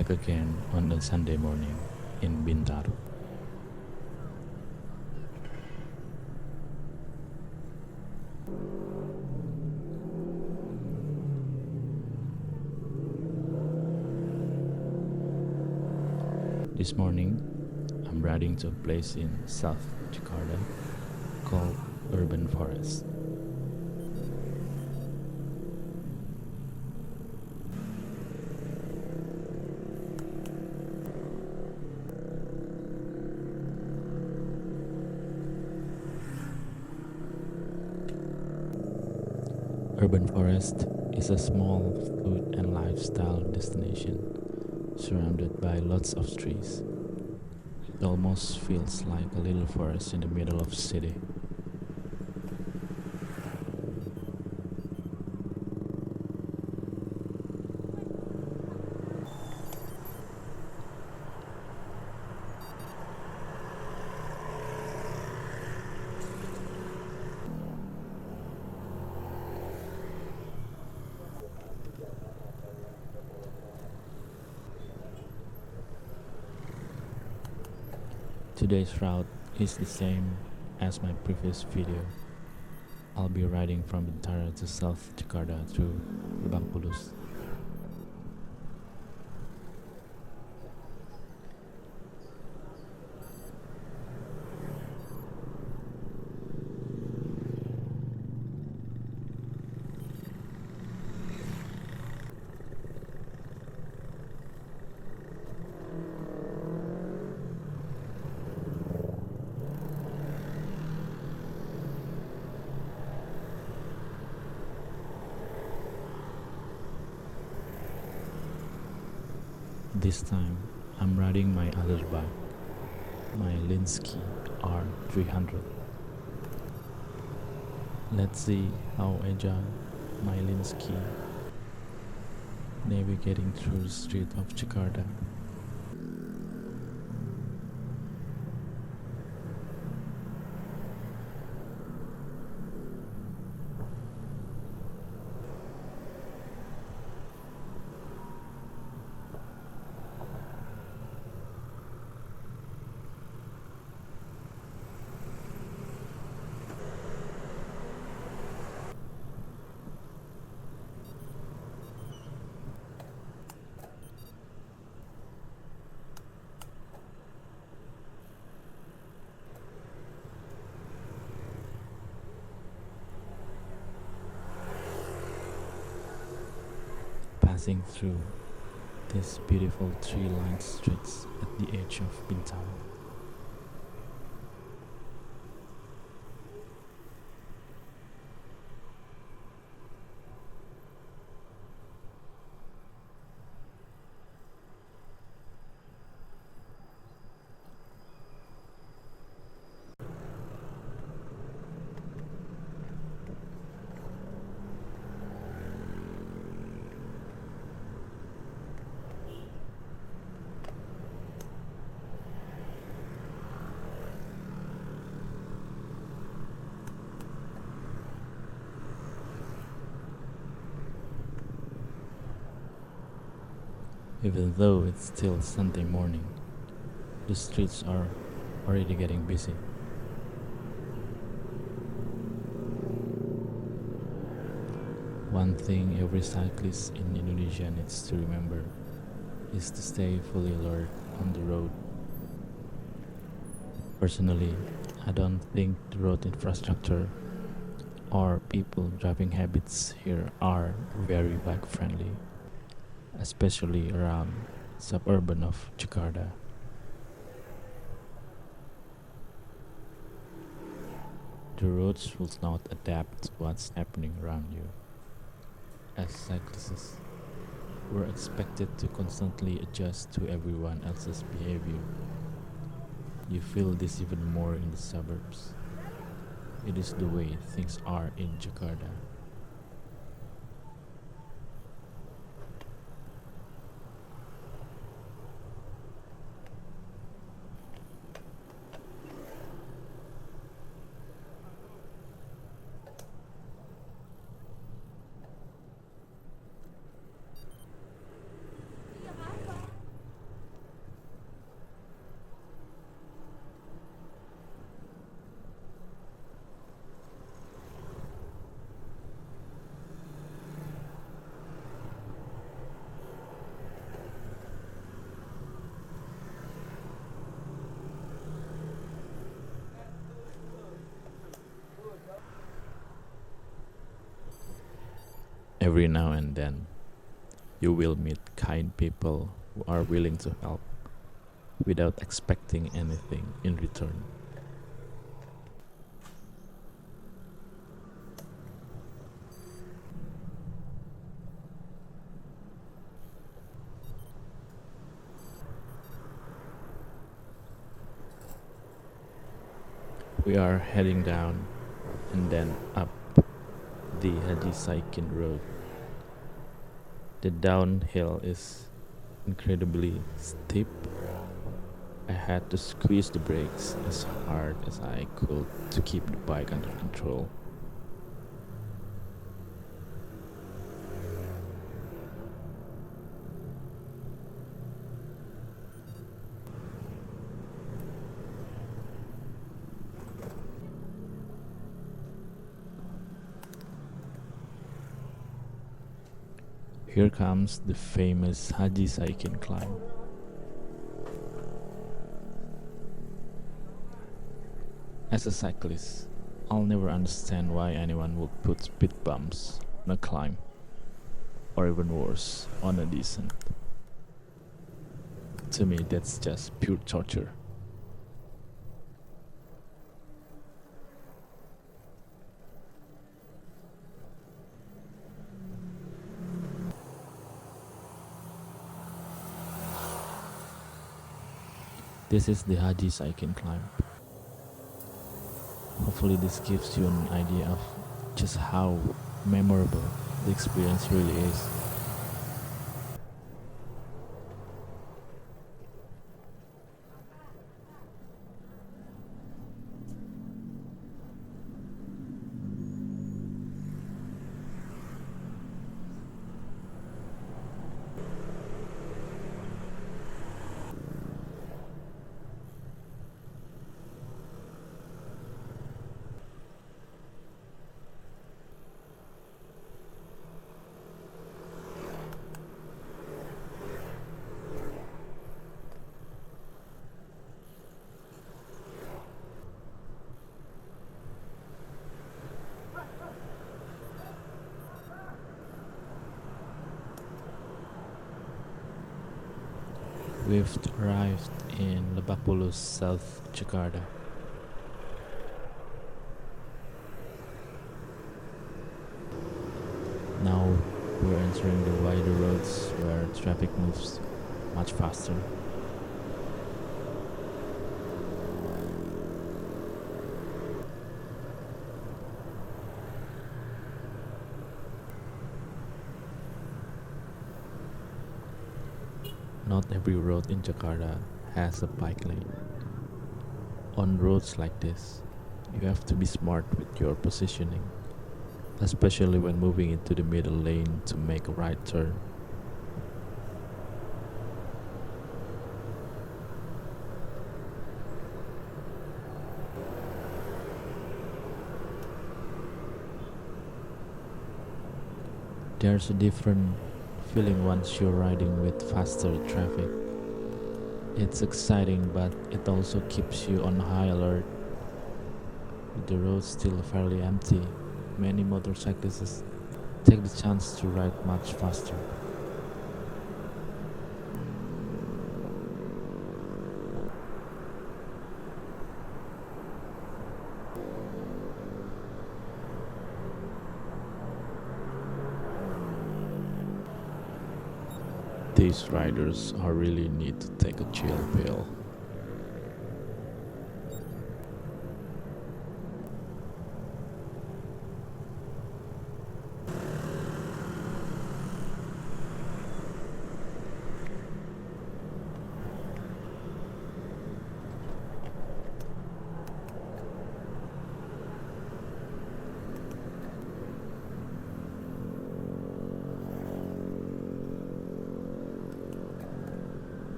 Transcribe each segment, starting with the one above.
back again on a Sunday morning in Bintaro. This morning, I'm riding to a place in South Jakarta called Urban Forest. Urban Forest is a small food and lifestyle destination surrounded by lots of trees. It almost feels like a little forest in the middle of city. Today's route is the same as my previous video. I'll be riding from Bintaro to South Jakarta through Lebak Bulus. This time, I'm riding my other bike, my Lynskey R300. Let's see how agile my Lynskey navigating through the street of Jakarta. Passing through these beautiful tree-lined streets at the edge of Bintaro. Even though it's still Sunday morning, the streets are already getting busy. One thing every cyclist in Indonesia needs to remember is to stay fully alert on the road. Personally, I don't think the road infrastructure or people driving habits here are very bike friendly, especially around suburban of Jakarta. The roads will not adapt to what's happening around you. As cyclists, we're expected to constantly adjust to everyone else's behavior. You feel this even more in the suburbs. It is the way things are in Jakarta. Every now and then, you will meet kind people who are willing to help without expecting anything in return. We are heading down and then up the Haji Saikin road. The downhill is incredibly steep. I had to squeeze the brakes as hard as I could to keep the bike under control. Here comes the famous Haji Saikin climb. As a cyclist, I'll never understand why anyone would put speed bumps on a climb, or even worse, on a descent. To me, that's just pure torture. This is the Haji Saikin climb. Hopefully this gives you an idea of just how memorable the experience really is. We've arrived in Lebak Bulus, South Jakarta. Now we're entering the wider roads where traffic moves much faster. Not every road in Jakarta has a bike lane. On roads like this, you have to be smart with your positioning, especially when moving into the middle lane to make a right turn. There's a different feeling once you're riding with faster traffic. It's exciting, but it also keeps you on high alert. With the roads still fairly empty, many motorcyclists take the chance to ride much faster. These riders are really need to take a chill pill.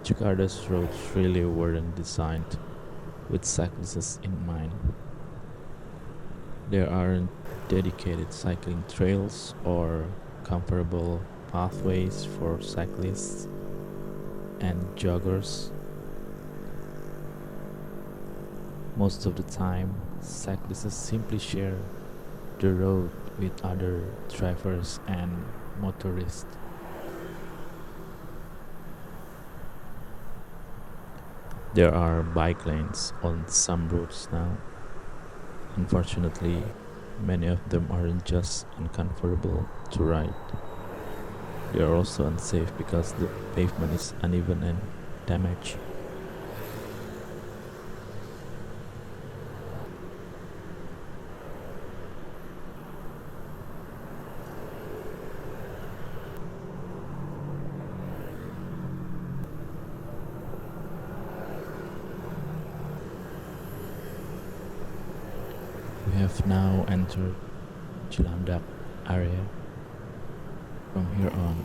Jakarta's roads really weren't designed with cyclists in mind. There aren't dedicated cycling trails or comfortable pathways for cyclists. and joggers. Most of the time, cyclists simply share the road with other drivers and motorists. There are bike lanes on some roads now. Unfortunately, many of them aren't just uncomfortable to ride, they are also unsafe because the pavement is uneven and damaged. We have now entered Cilandak area. From here on,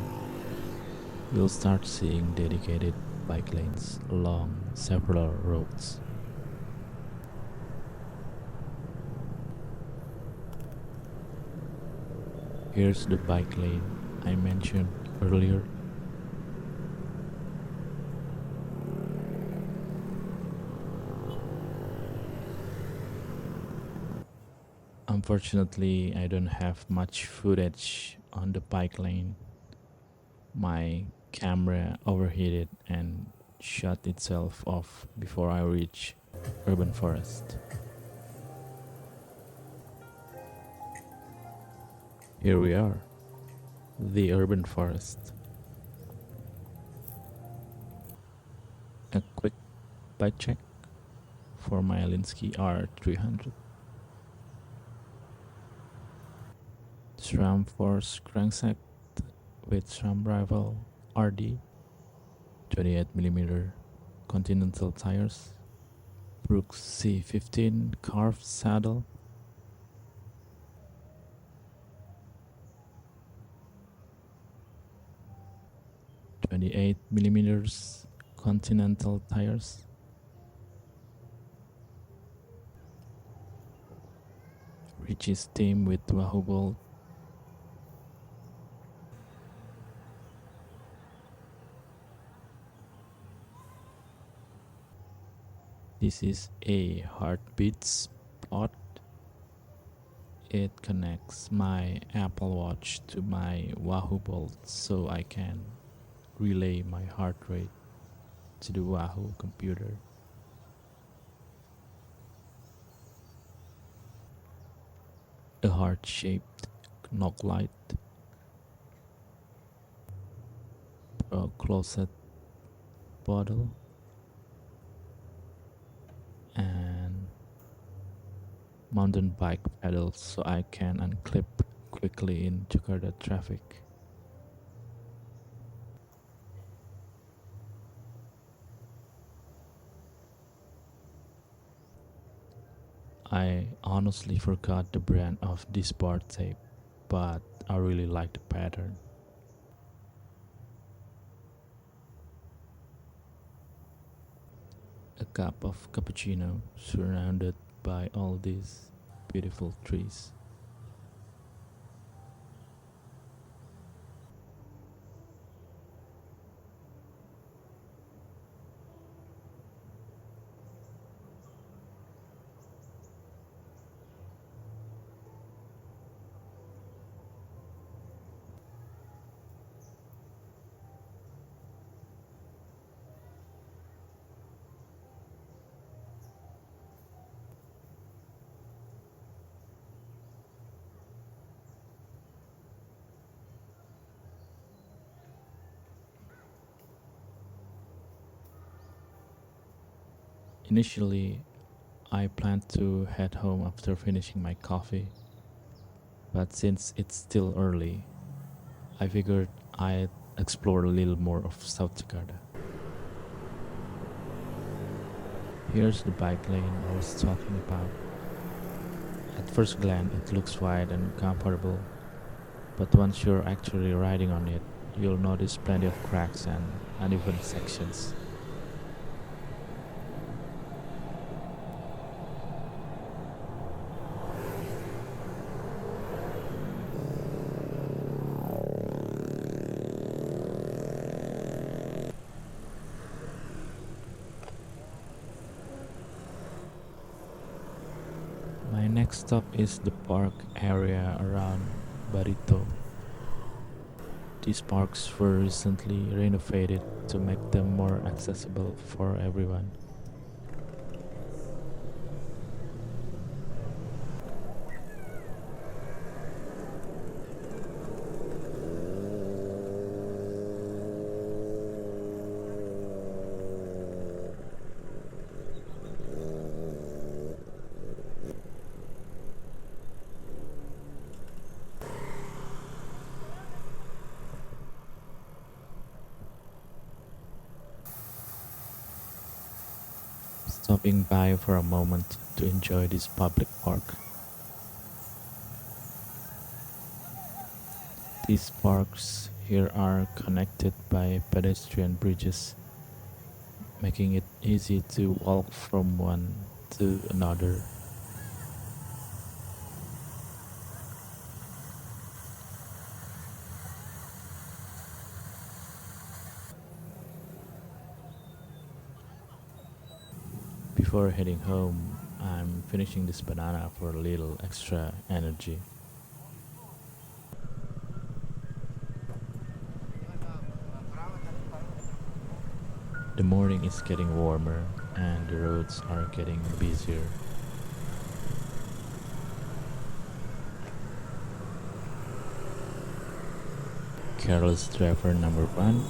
you'll start seeing dedicated bike lanes along several roads. Here's the bike lane I mentioned earlier. Unfortunately, I don't have much footage on the bike lane. My camera overheated and shut itself off before I reached urban forest. Here we are, the urban forest. A quick bike check for my Lynskey R300. SRAM Force crankshaft with SRAM rival RD 28mm Continental tires, Brooks C15 carved saddle, 28mm Continental tires, Richie's team with Wahoo bolt, this is a heartbeat spot. It connects my Apple Watch to my Wahoo bolt so I can relay my heart rate to the Wahoo computer. A heart-shaped knock light, a closet bottle, and mountain bike pedals so I can unclip quickly in Jakarta traffic. I honestly forgot the brand of this bar tape, but I really like the pattern. A cup of cappuccino surrounded by all these beautiful trees. Initially, I planned to head home after finishing my coffee, but since it's still early, I figured I'd explore a little more of South Jakarta. Here's the bike lane I was talking about. At first glance, it looks wide and comfortable, but once you're actually riding on it, you'll notice plenty of cracks and uneven sections. Next stop is the park area around Barito. These parks were recently renovated to make them more accessible for everyone. Stopping by for a moment to enjoy this public park. These parks here are connected by pedestrian bridges, making it easy to walk from one to another. Before heading home, I'm finishing this banana for a little extra energy. The morning is getting warmer and the roads are getting busier. Careless driver number one.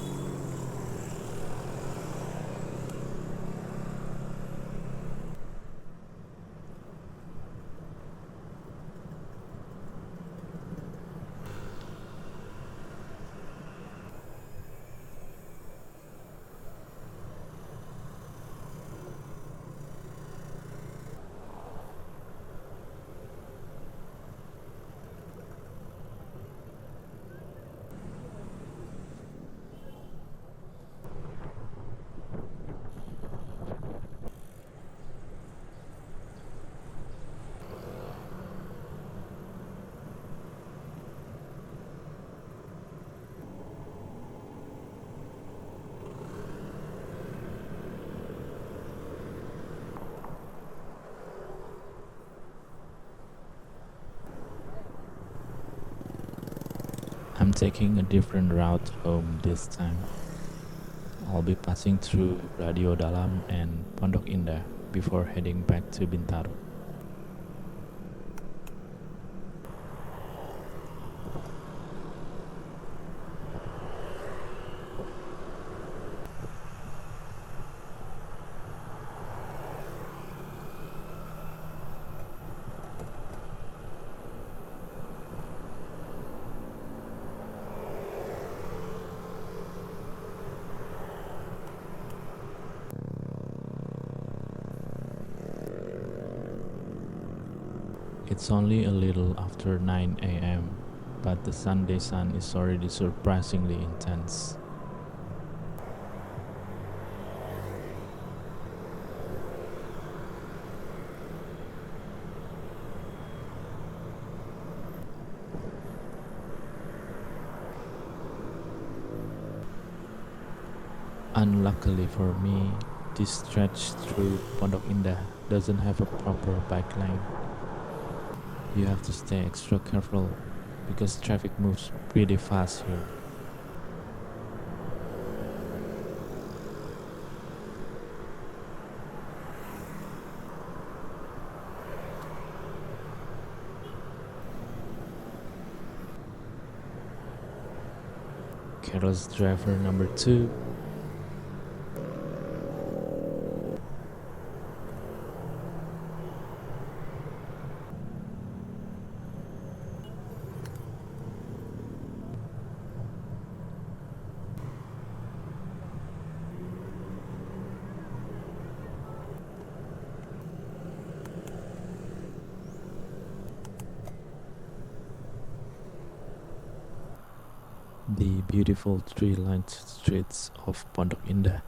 I'm taking a different route home this time. I'll be passing through Radio Dalam and Pondok Indah before heading back to Bintaro. It's only a little after 9 a.m., but the Sunday sun is already surprisingly intense. Unluckily for me, this stretch through Pondok Indah doesn't have a proper bike lane. You have to stay extra careful because traffic moves pretty fast here. Careless driver number two. The beautiful tree-lined streets of Pondok Indah.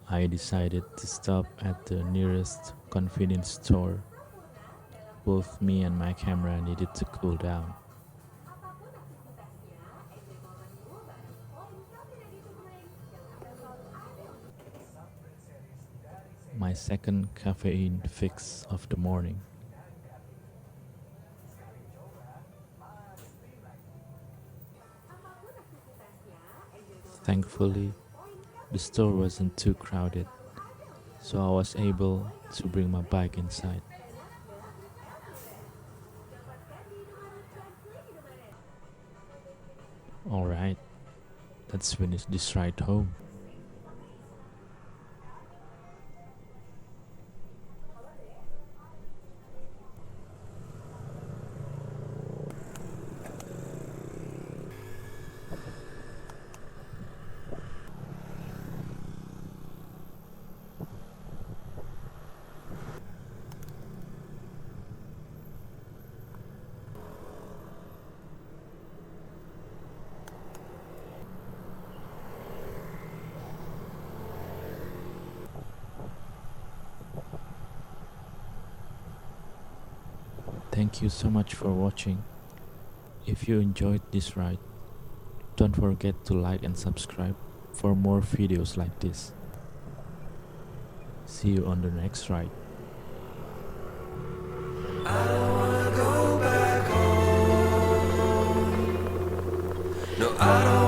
I decided to stop at the nearest convenience store. Both me and my camera needed to cool down. My second caffeine fix of the morning. Thankfully, the store wasn't too crowded, so I was able to bring my bike inside. Alright, let's finish this ride home. Thank you so much for watching. If you enjoyed this ride, don't forget to like and subscribe for more videos like this. See you on the next ride. I don't wanna go back home. No, I don't